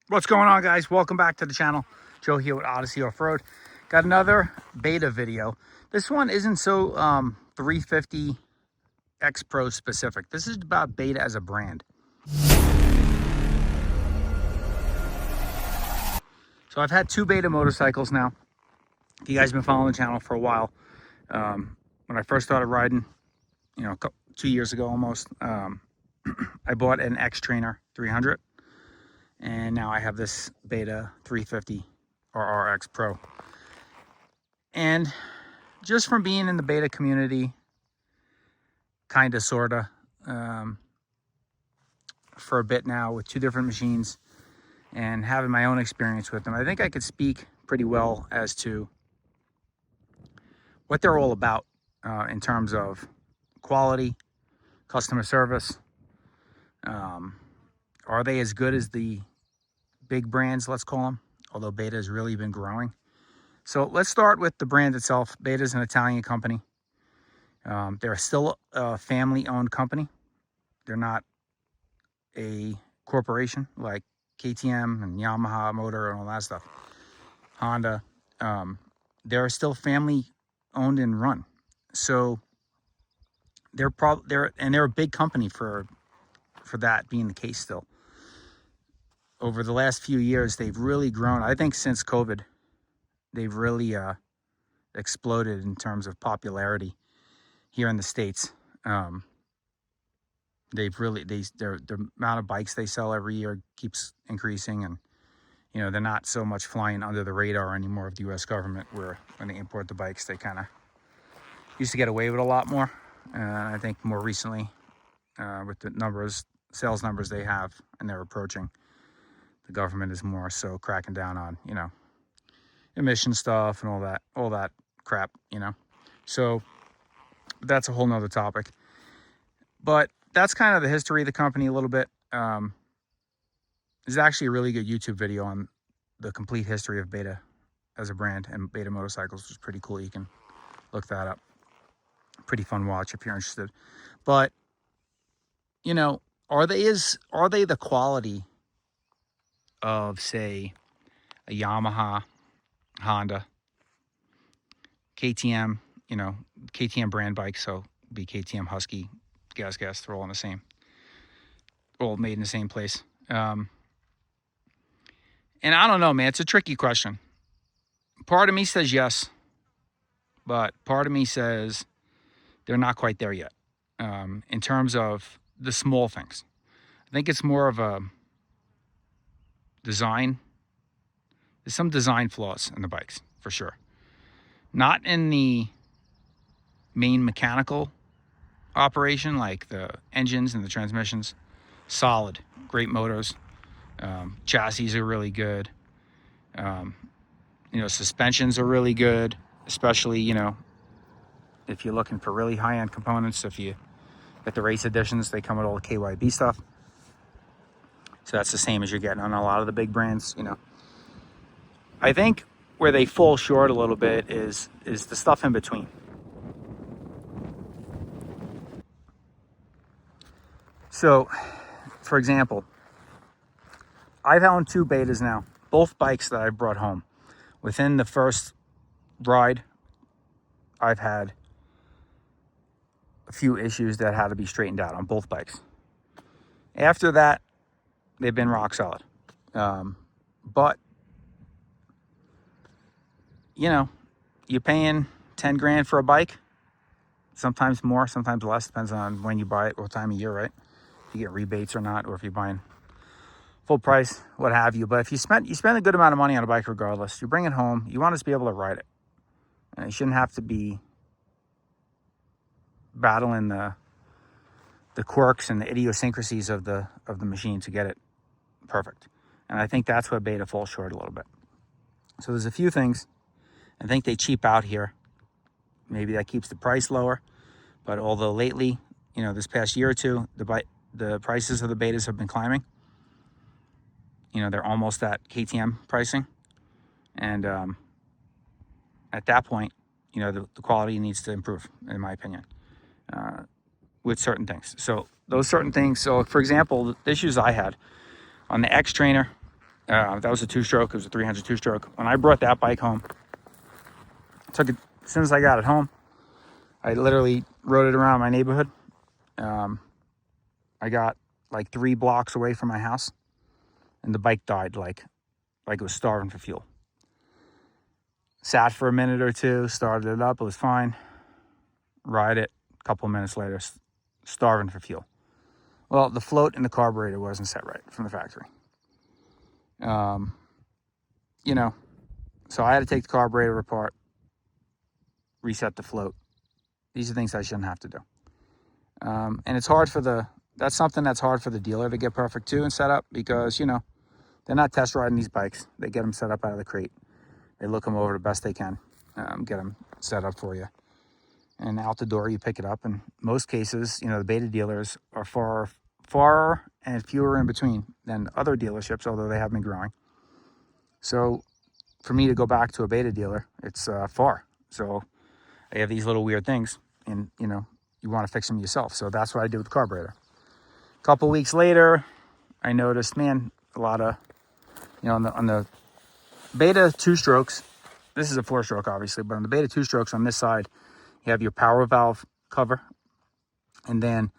What's going on, guys? Welcome back to the channel. Joe here with Odyssey Off-Road. Got another beta video. This one isn't so 350 X Pro specific. This is about beta as a brand. So I've had two beta motorcycles now. You guys have been following the channel for a while. When I first started riding, 2 years ago almost, I bought an X Trainer 300. And now I have this beta 350 RRX Pro. And just from being in the beta community, kind of, sort of, for a bit now with two different machines and having my own experience with them, I think I could speak pretty well as to what they're all about in terms of quality, customer service. Are they as good as the big brands, let's call them, although Beta has really been growing? So let's start with the brand itself. Beta is an Italian company. They're still a family-owned company. They're not a corporation like KTM and Yamaha Motor and all that stuff. Honda. They're still family-owned and run. So they're a big company for that being the case still. Over the last few years, they've really grown. I think since COVID, they've really exploded in terms of popularity here in the States. Their amount of bikes they sell every year keeps increasing, and they're not so much flying under the radar anymore of the U.S. government, where when they import the bikes, they kind of used to get away with a lot more. I think more recently, with the sales numbers they have and they're approaching, the government is more so cracking down on, emission stuff and all that crap, So that's a whole nother topic. But that's kind of the history of the company a little bit. There's actually a really good YouTube video on the complete history of Beta as a brand and Beta motorcycles, which is pretty cool. You can look that up. Pretty fun watch if you're interested. But, are they the quality of, say, a Yamaha, Honda, KTM, KTM brand bikes, so be KTM, Husky, Gas, they're all all made in the same place. And I don't know, man, it's a tricky question. Part of me says yes, but part of me says they're not quite there yet in terms of the small things. I think it's more of a design. There's some design flaws in the bikes, for sure. Not in the main mechanical operation, like the engines and the transmissions. Solid, great motors. Chassis are really good. Suspensions are really good, especially, if you're looking for really high-end components. If you get the race editions, they come with all the KYB stuff. So that's the same as you're getting on a lot of the big brands, I think where they fall short a little bit is the stuff in between. So, for example, I've owned two Betas now, both bikes that I brought home. Within the first ride, I've had a few issues that had to be straightened out on both bikes. After that, they've been rock solid. But, you're paying 10 grand for a bike. Sometimes more, sometimes less. Depends on when you buy it, what time of year, right? If you get rebates or not, or if you're buying full price, what have you. But if you spend a good amount of money on a bike regardless, you bring it home, you want to be able to ride it. And you shouldn't have to be battling the quirks and the idiosyncrasies of the machine to get it perfect. And I think that's where Beta falls short a little bit. So there's a few things. I think they cheap out here. Maybe that keeps the price lower. But although lately, this past year or two, the prices of the Betas have been climbing. They're almost at KTM pricing. And at that point, the quality needs to improve, in my opinion, with certain things. So those certain things. So, for example, the issues I had on the X Trainer, That was a 2-stroke. It was a 300 2-stroke. When I brought that bike home, took it as soon as I got it home. I literally rode it around my neighborhood. I got like 3 blocks away from my house, and the bike died like it was starving for fuel. Sat for a minute or two, started it up, it was fine. Ride it, a couple of minutes later, starving for fuel. Well, the float in the carburetor wasn't set right from the factory. You know, so I had to take the carburetor apart, reset the float. These are things I shouldn't have to do. And it's hard for that's something that's hard for the dealer to get perfect too and set up, because, you know, they're not test riding these bikes. They get them set up out of the crate. They look them over the best they can, get them set up for you. And out the door, you pick it up. In most cases, you know, the beta dealers are far and fewer in between than other dealerships, although they have been growing. So for me to go back to a beta dealer, it's far. So I have these little weird things, and, you know, you want to fix them yourself. So that's what I did with the carburetor. A couple weeks later, I noticed, man, a lot of, you know, on the beta 2-strokes, this is a 4-stroke obviously, but on the beta 2-strokes on this side, you have your power valve cover, and then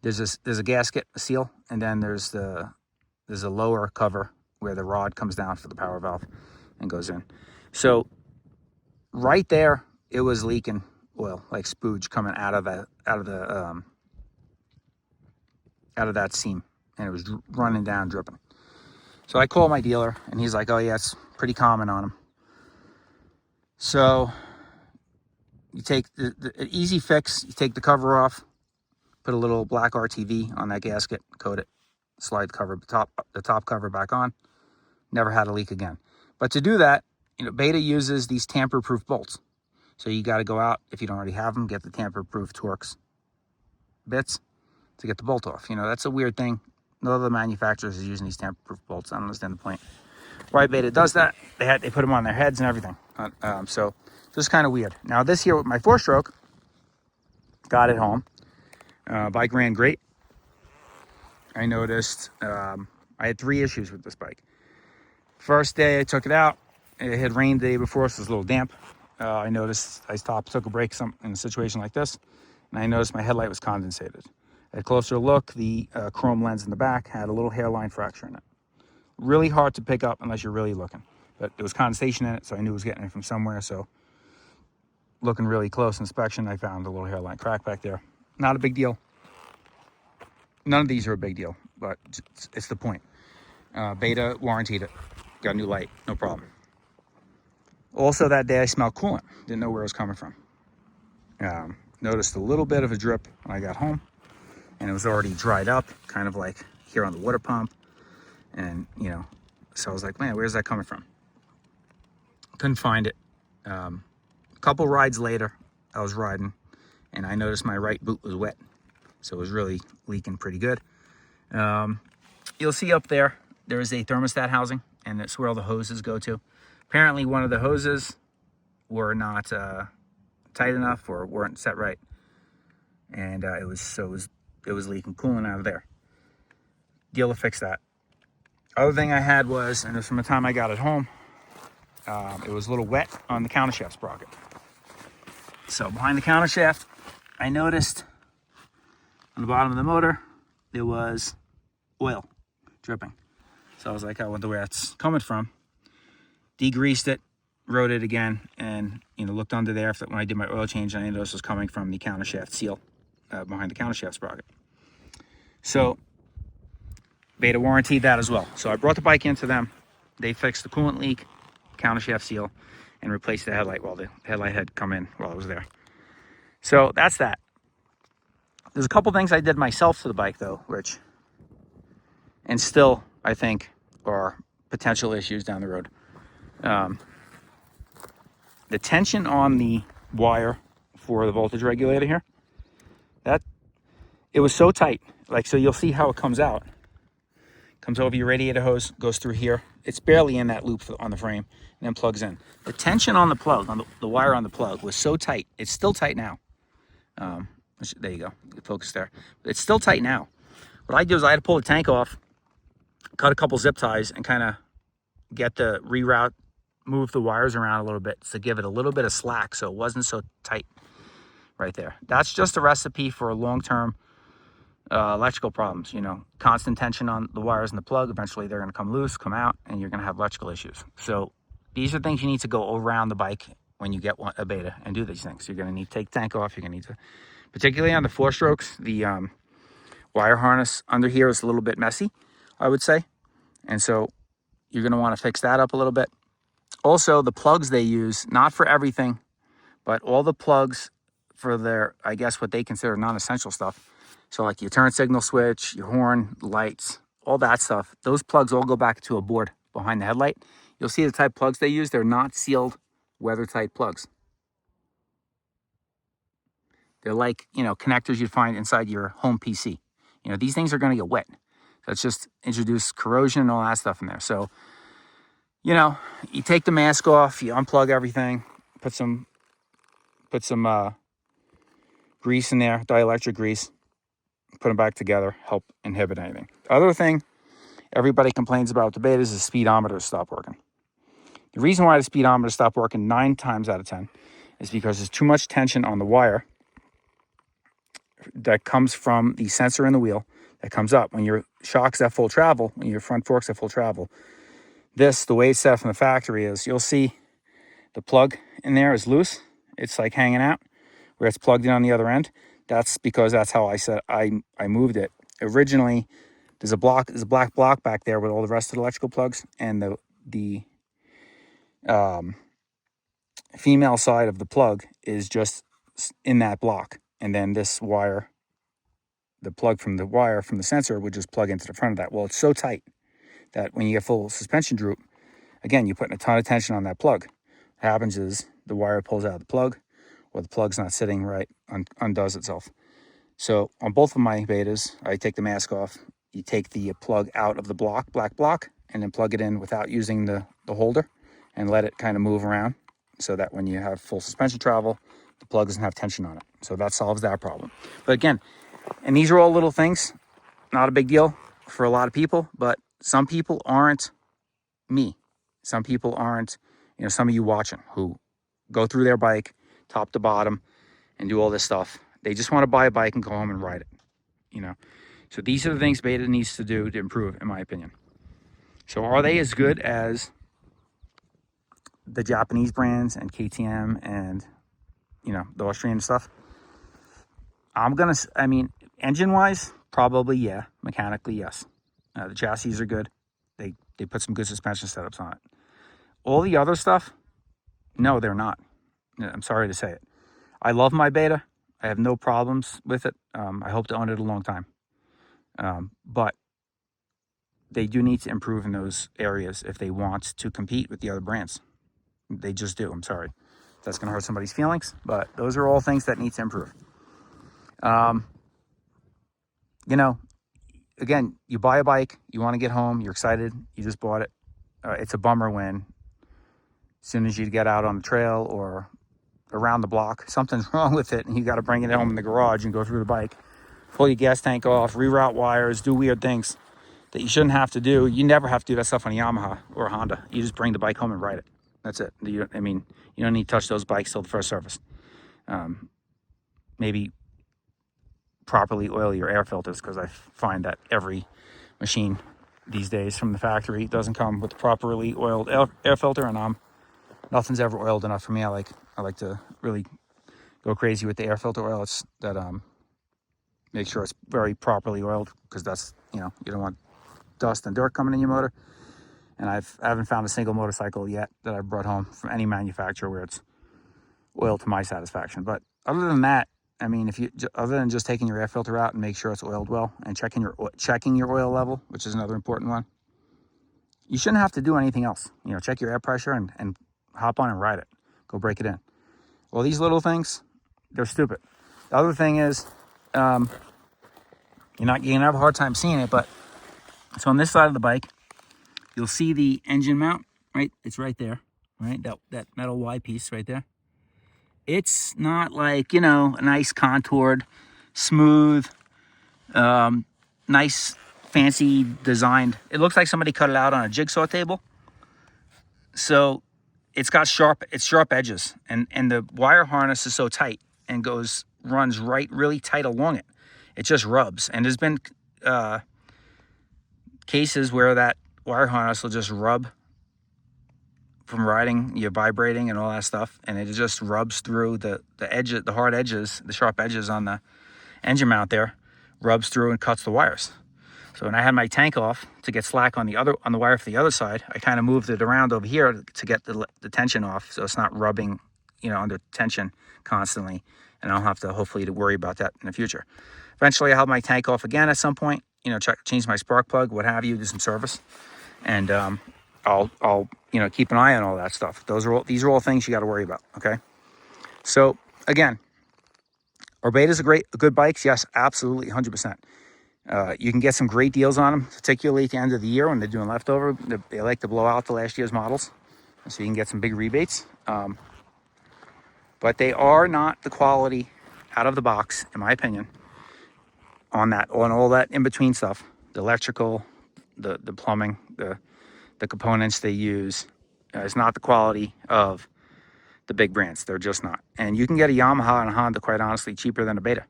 there's a gasket, a seal, and then there's a lower cover where the rod comes down for the power valve and goes in. So right there, it was leaking oil, like spooge coming out of that seam, and it was running down, dripping. So I called my dealer, and he's like, "Oh yeah, it's pretty common on them." So you take the easy fix. You take the cover off, put a little black RTV on that gasket, coat it, slide the top cover back on. Never had a leak again. But to do that, you know, Beta uses these tamper-proof bolts. So you got to go out, if you don't already have them, get the tamper-proof Torx bits to get the bolt off. You know, that's a weird thing. No other manufacturers is using these tamper-proof bolts. I don't understand the point. Why Beta does that? They put them on their heads and everything. So this is kind of weird. Now this here with my 4-stroke, got it home. Bike ran great. I noticed I had 3 issues with this bike. First day I took it out, it had rained the day before, so it was a little damp. I noticed I took a break in a situation like this, and I noticed my headlight was condensated. At a closer look, the chrome lens in the back had a little hairline fracture in it. Really hard to pick up unless you're really looking, but there was condensation in it, so I knew it was getting it from somewhere. So looking really close inspection, I found a little hairline crack back there. Not a big deal. None of these are a big deal, but it's the point. Beta warranted it. Got a new light, no problem. Also that day I smelled coolant. Didn't know where it was coming from. Noticed a little bit of a drip when I got home, and it was already dried up, kind of like here on the water pump. And, you know, so I was like, man, where's that coming from? Couldn't find it. A couple rides later, I was riding, and I noticed my right boot was wet. So it was really leaking pretty good. You'll see up there is a thermostat housing, and that's where all the hoses go to. Apparently one of the hoses were not tight enough or weren't set right, and it was leaking coolant out of there. Dealer fixed that. Other thing I had was, and it was from the time I got it home, it was a little wet on the countershaft sprocket. So behind the countershaft, I noticed on the bottom of the motor there was oil dripping. So I was like, I wonder where that's coming from. Degreased it, wrote it again, and, you know, looked under there when I did my oil change, and I noticed it was coming from the countershaft seal behind the countershaft sprocket. So Beta warranted that as well. So I brought the bike into them. They fixed the coolant leak, countershaft seal, and replaced the headlight while the headlight had come in while I was there. So that's that. There's a couple things I did myself to the bike though, and still I think are potential issues down the road. The tension on the wire for the voltage regulator here, it was so tight. Like, so you'll see how it comes out. Comes over your radiator hose, goes through here. It's barely in that loop on the frame, and then plugs in. The tension on the plug, on the wire on the plug, was so tight. It's still tight now. There you go, focus there. It's still tight now. What I did was I had to pull the tank off, cut a couple zip ties, and kind of get the reroute, move the wires around a little bit to give it a little bit of slack so it wasn't so tight right there. That's just a recipe for long-term electrical problems. You know, constant tension on the wires in the plug, eventually they're going to come loose, come out, and you're going to have electrical issues. So these are things you need to go around the bike when you get a beta and do these things. You're going to need to take the tank off. You're going to need to, particularly on the 4-strokes, the wire harness under here is a little bit messy, I would say. And so you're going to want to fix that up a little bit. Also, the plugs they use, not for everything, but all the plugs for their, I guess, what they consider non-essential stuff. So like your turn signal switch, your horn, lights, all that stuff, those plugs all go back to a board behind the headlight. You'll see the type plugs they use. They're not sealed, weather-tight plugs. They're like, you know, connectors you'd find inside your home PC. You know, these things are going to get wet. That's just introduce corrosion and all that stuff in there. So, you know, you take the mask off, you unplug everything, put some grease in there, dielectric grease, put them back together, help inhibit anything. The other thing everybody complains about with the betas is speedometers stop working. The reason why the speedometers stop working 9 times out of 10 is because there's too much tension on the wire that comes from the sensor in the wheel that comes up when your shock's at full travel, when your front fork's at full travel. This, the way it's set from the factory is, you'll see the plug in there is loose. It's like hanging out where it's plugged in on the other end. That's because that's how I moved it. Originally, there's a black block back there with all the rest of the electrical plugs, and the female side of the plug is just in that block. And then this wire, the plug from the sensor would just plug into the front of that. Well, it's so tight that when you get full suspension droop, again, you're putting a ton of tension on that plug. What happens is the wire pulls out of the plug, or the plug's not sitting right, undoes itself. So on both of my betas, I take the mask off. You take the plug out of the black block, and then plug it in without using the holder, and let it kind of move around so that when you have full suspension travel, the plug doesn't have tension on it. So that solves that problem. But again, and these are all little things, not a big deal for a lot of people, but some people aren't me. Some people aren't, you know, some of you watching who go through their bike top to bottom and do all this stuff. They just want to buy a bike and go home and ride it, you know. So these are the things beta needs to do to improve, in my opinion. So are they as good as the Japanese brands and KTM and, you know, the Austrian stuff? I mean, engine-wise, probably, yeah. Mechanically, yes. The chassis are good. They put some good suspension setups on it. All the other stuff, no, they're not. I'm sorry to say it. I love my beta. I have no problems with it. I hope to own it a long time. But they do need to improve in those areas if they want to compete with the other brands. They just do. I'm sorry. That's going to hurt somebody's feelings, but those are all things that need to improve. You know, again, you buy a bike, you want to get home, you're excited, you just bought it. It's a bummer when as soon as you get out on the trail or around the block, something's wrong with it and you got to bring it home in the garage and go through the bike, pull your gas tank off, reroute wires, do weird things that you shouldn't have to do. You never have to do that stuff on a Yamaha or a Honda. You just bring the bike home and ride it. That's it. I mean, you don't need to touch those bikes till the first service. Maybe properly oil your air filters, because I find that every machine these days from the factory doesn't come with the properly oiled air filter, and nothing's ever oiled enough for me. I like to really go crazy with the air filter oil. It's that make sure it's very properly oiled, because that's, you know, you don't want dust and dirt coming in your motor. And I haven't found a single motorcycle yet that I've brought home from any manufacturer where it's oiled to my satisfaction. But other than that, I mean, other than just taking your air filter out and make sure it's oiled well, and checking your oil level, which is another important one, you shouldn't have to do anything else. You know, check your air pressure and hop on and ride it. Go break it in. Well, these little things, they're stupid. The other thing is, you're gonna have a hard time seeing it, but so on this side of the bike, you'll see the engine mount, right? It's right there, right? That metal Y piece right there. It's not like, you know, a nice contoured, smooth, nice, fancy designed. It looks like somebody cut it out on a jigsaw table. So it's got sharp edges, and the wire harness is so tight and runs really tight along it. It just rubs. And there's been cases where that wire harness will just rub from riding, you're vibrating and all that stuff, and it just rubs through the hard edges, the sharp edges on the engine mount there, rubs through and cuts the wires. So when I had my tank off to get slack on the wire for the other side, I kind of moved it around over here to get the tension off, so it's not rubbing, under tension constantly, and I don't have to hopefully to worry about that in the future. Eventually, I'll have my tank off again at some point. Change my spark plug, what have you, do some service, and I'll keep an eye on all that stuff. These are all things you got to worry about. Okay, so again, are betas good bikes? Yes, absolutely, 100%. You can get some great deals on them, particularly at the end of the year when they're doing leftover. They like to blow out the last year's models, so you can get some big rebates. But they are not the quality out of the box, in my opinion, on all that in-between stuff. The electrical, the plumbing, the components they use is not the quality of the big brands. They're just not. And you can get a Yamaha and a Honda, quite honestly, cheaper than a Beta.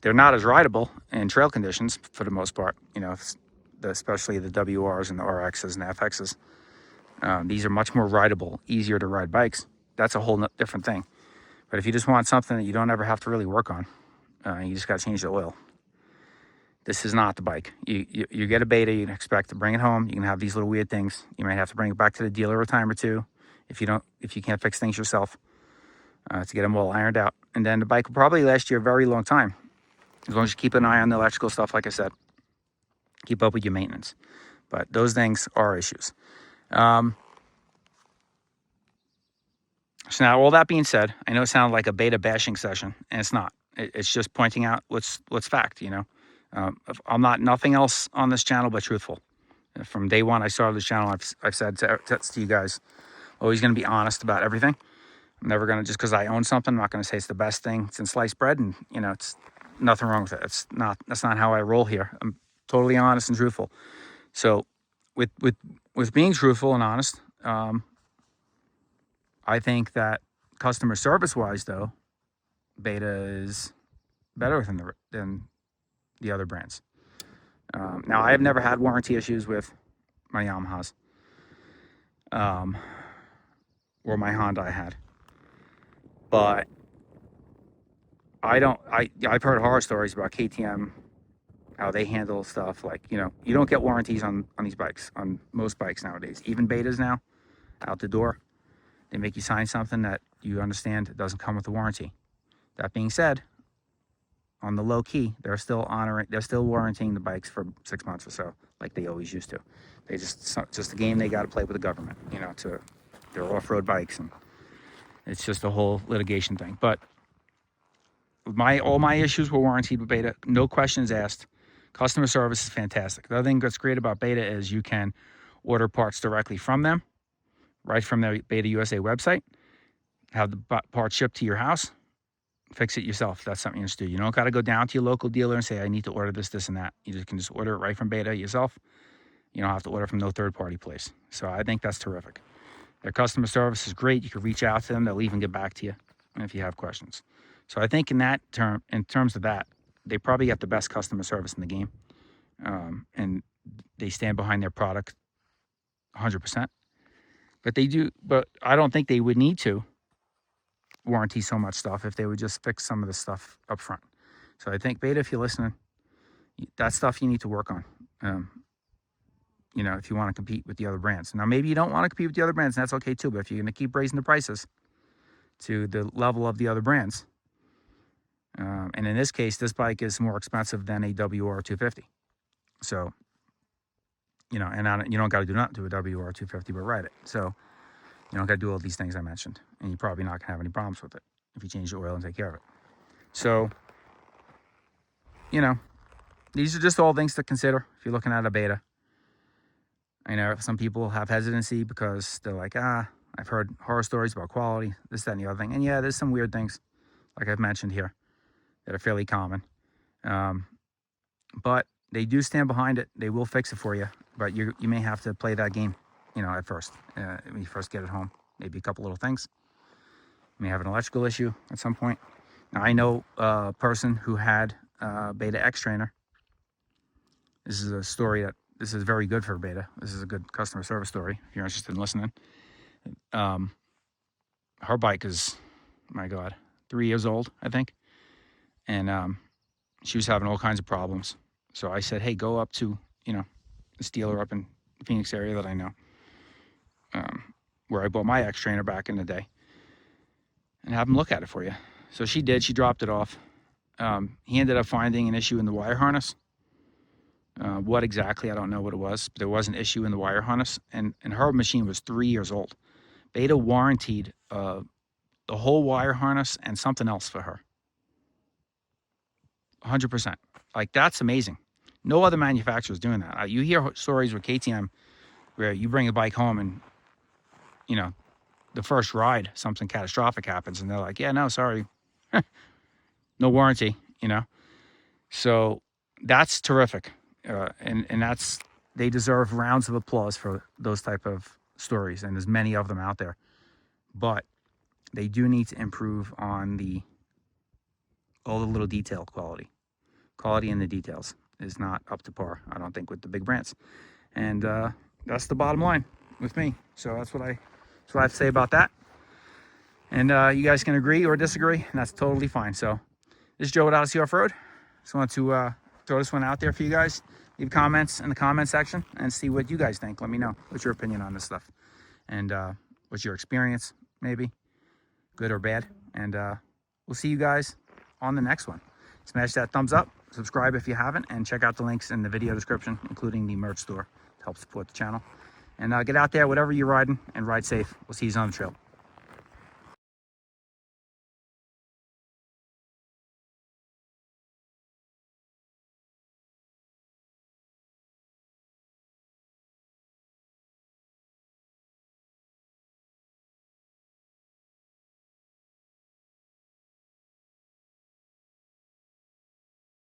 They're not as rideable in trail conditions for the most part, especially the WRs and the RXs and the FXs. These are much more rideable, easier to ride bikes. That's a whole different thing. But if you just want something that you don't ever have to really work on, you just got to change the oil. This is not the bike. You get a Beta, you can expect to bring it home. You can have these little weird things. You might have to bring it back to the dealer a time or two if you can't fix things yourself to get them all ironed out. And then the bike will probably last you a very long time, as long as you keep an eye on the electrical stuff, like I said. Keep up with your maintenance. But those things are issues. So now, all that being said, I know it sounded like a Beta bashing session, and it's not. It's just pointing out what's fact, I'm not nothing else on this channel but truthful. From day one I started this channel, I've said to you guys, always going to be honest about everything. I'm never going to, just because I own something, I'm not going to say it's the best thing since sliced bread, and it's nothing wrong with it. That's not how I roll here. I'm totally honest and truthful. So with being truthful and honest, I think that customer service wise though, Beta is better than the other brands. Now, I have never had warranty issues with my Yamahas, or my Honda I had, but I've heard horror stories about KTM, how they handle stuff like, you don't get warranties on these bikes, on most bikes nowadays, even Betas now, out the door. They make you sign something that you understand it doesn't come with a warranty. That being said, on the low key, they're still warranting the bikes for 6 months or so, like they always used to. Just a game they got to play with the government, they're off-road bikes, and it's just a whole litigation thing. But all my issues were warranted with Beta, no questions asked. Customer service is fantastic. The other thing that's great about Beta is you can order parts directly from them, right from the Beta USA website, have the parts shipped to your house. Fix it yourself. That's something you just do. You don't got to go down to your local dealer and say, I need to order this, and that. You can just order it right from Beta yourself. You don't have to order from no third-party place. So I think that's terrific. Their customer service is great. You can reach out to them. They'll even get back to you if you have questions. So I think in terms of that, they probably got the best customer service in the game. And they stand behind their product 100%. But I don't think they would need to warranty so much stuff if they would just fix some of the stuff up front. So I think Beta, if you're listening, that's stuff you need to work on. If you want to compete with the other brands. Now, maybe you don't want to compete with the other brands, and that's okay too. But if you're going to keep raising the prices to the level of the other brands, and in this case, this bike is more expensive than a WR 250. So, you don't got to do nothing to a WR 250, but ride it. So you don't got to do all these things I mentioned, and you're probably not going to have any problems with it if you change the oil and take care of it. So, these are just all things to consider if you're looking at a Beta. I know some people have hesitancy because they're like, I've heard horror stories about quality, this, that, and the other thing. And yeah, there's some weird things, like I've mentioned here, that are fairly common. But they do stand behind it. They will fix it for you, but you may have to play that game, you know, at first, when you first get it home. Maybe a couple little things. You may have an electrical issue at some point. Now, I know a person who had a Beta X trainer. This is a story this is very good for Beta. This is a good customer service story if you're interested in listening. Her bike is, my God, 3 years old, I think. And she was having all kinds of problems. So I said, hey, go up to, you know, this dealer up in the Phoenix area that I know, where I bought my X trainer back in the day, and have him look at it for you. So she did. She dropped it off. He ended up finding an issue in the wire harness. What exactly, I don't know what it was, but there was an issue in the wire harness, and her machine was 3 years old. Beta warranted the whole wire harness and something else for her. 100%. Like, that's amazing. No other manufacturer is doing that. You hear stories with KTM where you bring a bike home and, you know, the first ride, something catastrophic happens, and they're like, yeah, no, sorry. No warranty, you know. So that's terrific. And that's, they deserve rounds of applause for those type of stories, and there's many of them out there. But they do need to improve on all the little detail quality. Quality in the details is not up to par, I don't think, with the big brands. And that's the bottom line with me. So that's what I have to say about that. And you guys can agree or disagree, and that's totally fine. So this is Joe at Odyssey Off-Road. Just want to throw this one out there for you guys. Leave comments in the comment section and see what you guys think. Let me know what's your opinion on this stuff, and what's your experience, maybe good or bad. And we'll see you guys on the next one. Smash that thumbs up, subscribe if you haven't, and check out the links in the video description, including the merch store to help support the channel. And get out there, whatever you're riding, and ride safe. We'll see you on the trail.